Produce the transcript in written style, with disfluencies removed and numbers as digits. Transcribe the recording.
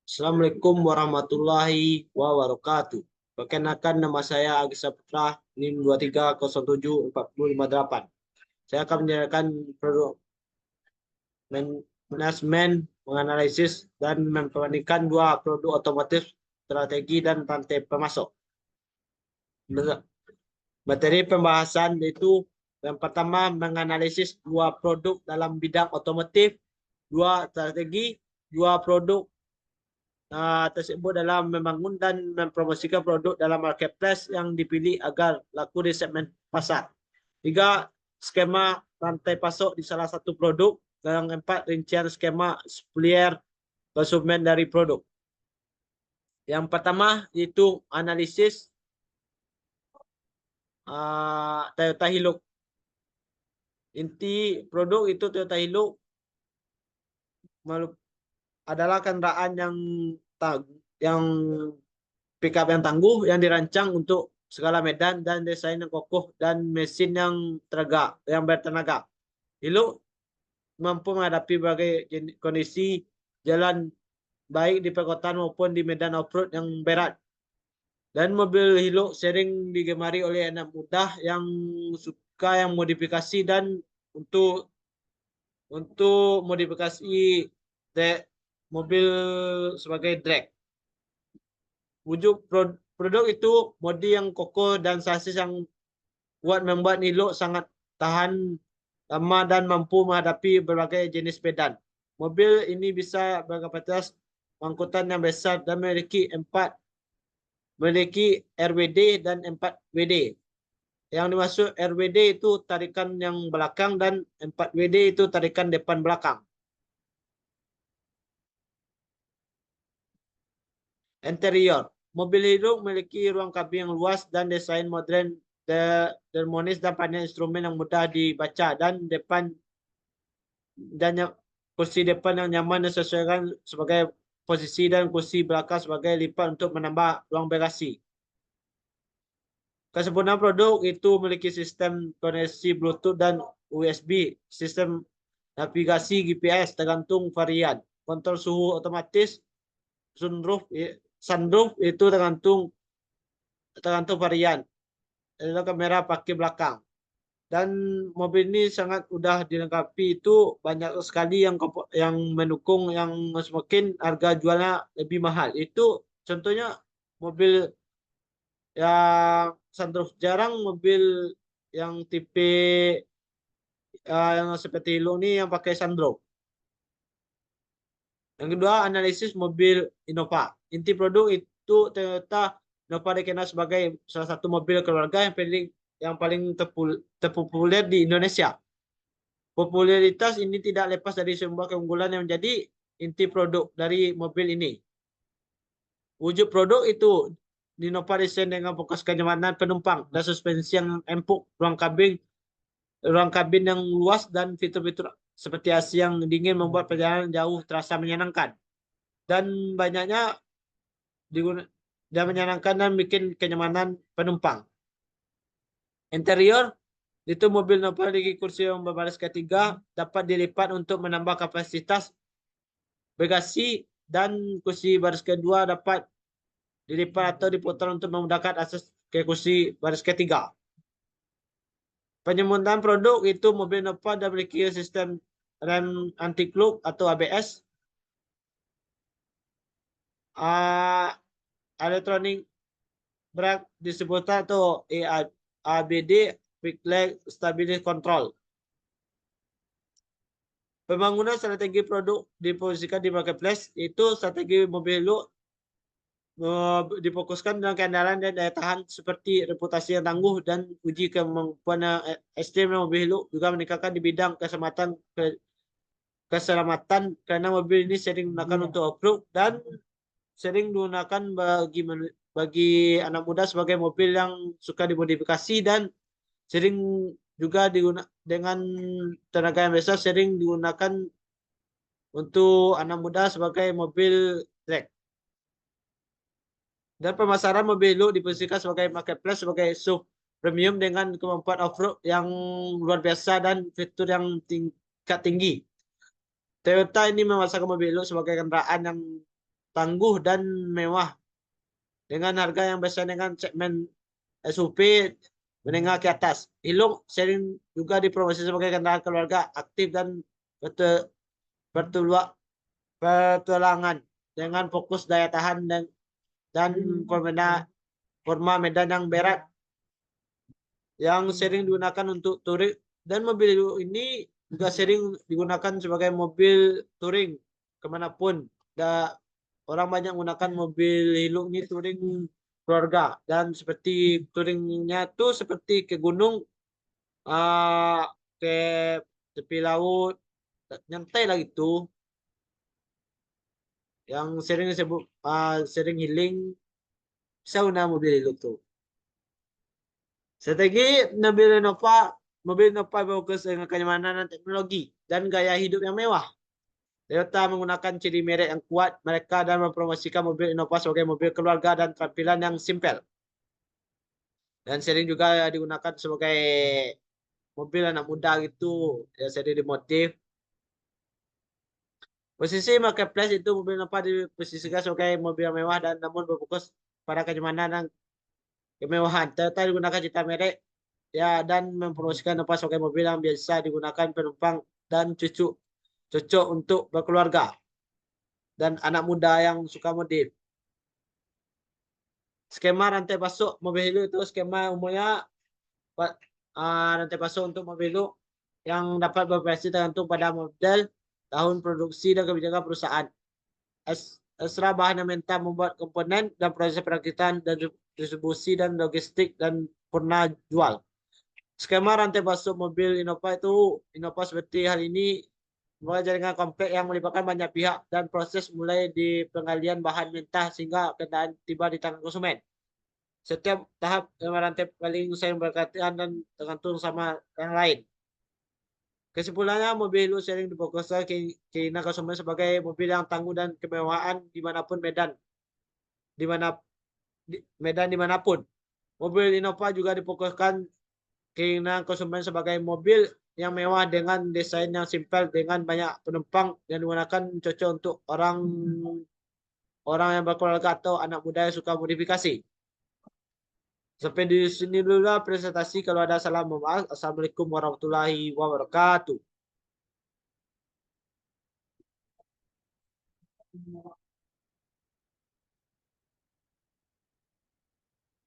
Assalamualaikum warahmatullahi wabarakatuh. Perkenalkan, nama saya Agus Saputra, NIM 23074058. Saya akan menjelaskan produk manajemen, menganalisis, dan membandingkan dua produk otomotif, strategi, dan rantai pemasok. Materi pembahasan itu yang pertama menganalisis dua produk dalam bidang otomotif, dua strategi, dua produk tersebut dalam membangun dan mempromosikan produk dalam marketplace yang dipilih agar laku di segmen pasar. 3. Skema rantai pasok di salah satu produk. Yang 4. Rincian skema supplier konsumen dari produk. Yang pertama itu analisis Toyota Hilux. Inti produk itu Toyota Hilux adalah kendaraan yang pickup yang tangguh yang dirancang untuk segala medan dan desain yang kokoh dan mesin yang bertenaga. Hilux mampu menghadapi berbagai kondisi jalan baik di perkotaan maupun di medan off-road yang berat. Dan mobil Hilux sering digemari oleh anak muda yang suka yang modifikasi dan untuk modifikasi mobil sebagai drag. Wujud produk itu bodi yang kokoh dan sasis yang kuat membuat Hilux sangat tahan lama dan mampu menghadapi berbagai jenis sedan. Mobil ini bisa berkapasitas angkutan yang besar dan memiliki RWD dan 4WD. Yang dimaksud RWD itu tarikan yang belakang dan 4WD itu tarikan depan belakang. Interior. Mobil Hilux memiliki ruang kabin yang luas dan desain modern, harmonis dan panel instrumen yang mudah dibaca dan kursi depan yang nyaman disesuaikan sebagai posisi dan kursi belakang sebagai lipat untuk menambah ruang bagasi. Kesempurnaan produk itu memiliki sistem koneksi Bluetooth dan USB, sistem navigasi GPS tergantung varian, kontrol suhu otomatis, sunroof itu tergantung varian, ada kamera pakai belakang. Dan mobil ini sangat mudah dilengkapi, itu banyak sekali yang mendukung yang semakin harga jualnya lebih mahal. Itu contohnya mobil yang sunroof, jarang mobil yang tipe yang seperti Hilux ini yang pakai sunroof. Yang kedua, analisis mobil Innova. Inti produk itu Toyota Innova dikenal sebagai salah satu mobil keluarga yang paling terpopuler di Indonesia. Popularitas ini tidak lepas dari sebuah keunggulan yang menjadi inti produk dari mobil ini. Wujud produk itu Innova desain dengan fokus kenyamanan penumpang dan suspensi yang empuk, ruang kabin yang luas dan fitur-fitur seperti AC yang dingin membuat perjalanan jauh terasa menyenangkan. Dan banyaknya dan menyenangkan dan bikin kenyamanan penumpang. Interior itu mobil Innova memiliki kursi yang berbaris ketiga, dapat dilipat untuk menambah kapasitas bagasi, dan kursi baris kedua dapat dilipat atau diputar untuk memudahkan akses ke kursi baris ketiga. Penyempurnaan produk itu mobil Innova memiliki sistem rem anti-kluk atau ABS, electronic brake distributor atau ABD, Quick Leg Stability Control. Pembangunan strategi produk diposisikan di marketplace, itu strategi mobil Hilux difokuskan dengan keandalan dan daya tahan seperti reputasi yang tangguh dan uji kemampuan ekstrim. Mobil Hilux juga meningkatkan di bidang keselamatan karena mobil ini sering digunakan untuk off-road dan sering digunakan bagi anak muda sebagai mobil yang suka dimodifikasi, dan sering juga dengan tenaga yang besar, sering digunakan untuk anak muda sebagai mobil drag. Dan pemasaran mobil Hilux diposisikan sebagai marketplace sebagai SUV premium dengan kemampuan off-road yang luar biasa dan fitur yang tingkat tinggi. Toyota ini memasarkan mobil Hilux sebagai kendaraan yang tangguh dan mewah dengan harga yang biasa dengan segmen SUV menengah ke atas. Hilux sering juga dipromosi sebagai kendaraan keluarga aktif dan petualangan dengan fokus daya tahan dan forma medan yang berat yang sering digunakan untuk touring, dan mobil Hilux ini juga sering digunakan sebagai mobil touring kemanapun. Orang banyak menggunakan mobil Hilux ini touring keluarga, dan seperti touringnya tuh seperti ke gunung, uh, ke tepi laut, nyantai lah gitu. Yang sering disebut sering healing sauna mobil Hilux tuh. Strategi mobil Innova fokus dengan kenyamanan dan teknologi dan gaya hidup yang mewah. Toyota menggunakan ciri merek yang kuat mereka dan mempromosikan mobil Innova sebagai mobil keluarga dan tampilan yang simpel. Dan sering juga digunakan sebagai mobil anak muda gitu, ya sering dimotif. Posisi marketplace itu mobil Innova diposisikan sebagai mobil yang mewah dan namun berfokus pada kenyamanan dan kemewahan. Toyota digunakan cita merek ya dan mempromosikan Innova sebagai mobil yang biasa digunakan penumpang dan cocok untuk berkeluarga dan anak muda yang suka modif. Skema rantai pasok mobil Hilux itu skema umumnya rantai pasok untuk mobil Hilux yang dapat bervariasi tergantung pada model, tahun produksi dan kebijakan perusahaan. Esra bahan yang mentah membuat komponen dan proses perakitan dan distribusi dan logistik dan pernah jual. Skema rantai pasok mobil Innova seperti hal ini merupakan jaringan kompleks yang melibatkan banyak pihak dan proses mulai di penggalian bahan mentah sehingga kendaraan tiba di tangan konsumen. Setiap tahap rantai paling sering berkaitan dan tergantung sama yang lain. Kesimpulannya, mobil Hilux sering difokuskan keinginan konsumen sebagai mobil yang tangguh dan kemewahan dimanapun medan dimanapun. Mobil Innova juga difokuskan keinginan konsumen sebagai mobil yang mewah dengan desain yang simpel dengan banyak penumpang yang digunakan cocok untuk orang yang berkeluarga atau anak muda yang suka modifikasi. Sampai di sini dulu lah presentasi. Kalau ada salah mohon maaf. Assalamualaikum warahmatullahi wabarakatuh.